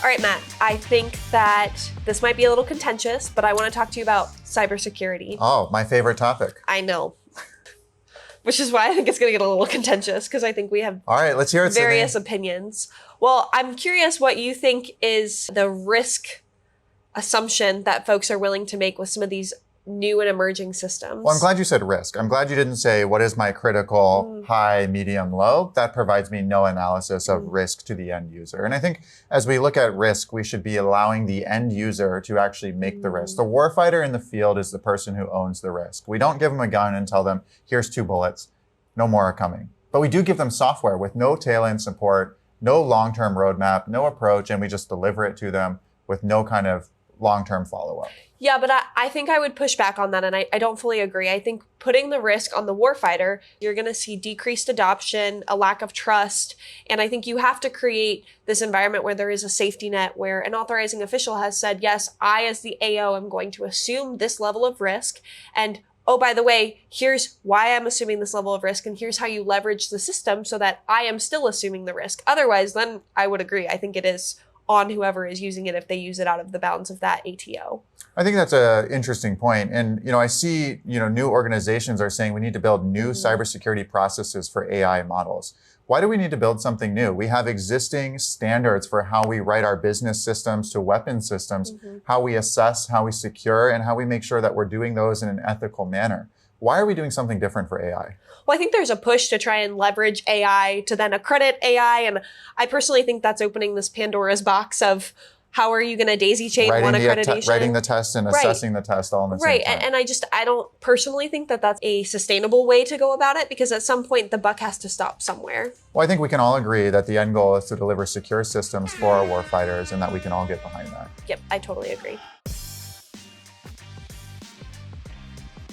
All right, Matt, I think that this might be a little contentious, but I want to talk to you about cybersecurity. Oh, my favorite topic. I know. Which is why I think it's going to get a little contentious, because I think we have All right, let's hear it, various Sydney. opinions. Well, I'm curious what you think is the risk assumption that folks are willing to make with some of these new and emerging systems. Well, I'm glad you said risk. I'm glad you didn't say, what is my critical high, medium, low? That provides me no analysis of risk to the end user. And I think as we look at risk, we should be allowing the end user to actually make the risk. The warfighter in the field is the person who owns the risk. We don't give them a gun and tell them, here's 2 bullets, no more are coming. But we do give them software with no tail-end support, no long-term roadmap, no approach, and we just deliver it to them with no kind of long-term follow-up. Yeah, but I think I would push back on that, and I don't fully agree. I think putting the risk on the warfighter, you're going to see decreased adoption, a lack of trust, and I think you have to create this environment where there is a safety net, where an authorizing official has said, yes, I as the AO am going to assume this level of risk, and oh, by the way, here's why I'm assuming this level of risk, and here's how you leverage the system so that I am still assuming the risk. Otherwise, then I would agree. I think it is on whoever is using it if they use it out of the bounds of that ATO. I think that's an interesting point. And, I see, new organizations are saying we need to build new cybersecurity processes for AI models. Why do we need to build something new? We have existing standards for how we write our business systems to weapon systems, how we assess, how we secure, and how we make sure that we're doing those in an ethical manner. Why are we doing something different for AI? Well, I think there's a push to try and leverage AI to then accredit AI. And I personally think that's opening this Pandora's box of how are you going to daisy chain one accreditation? Writing the test and assessing the test all in the same time. And I don't personally think that that's a sustainable way to go about it, because at some point the buck has to stop somewhere. Well, I think we can all agree that the end goal is to deliver secure systems for our warfighters and that we can all get behind that. Yep, I totally agree.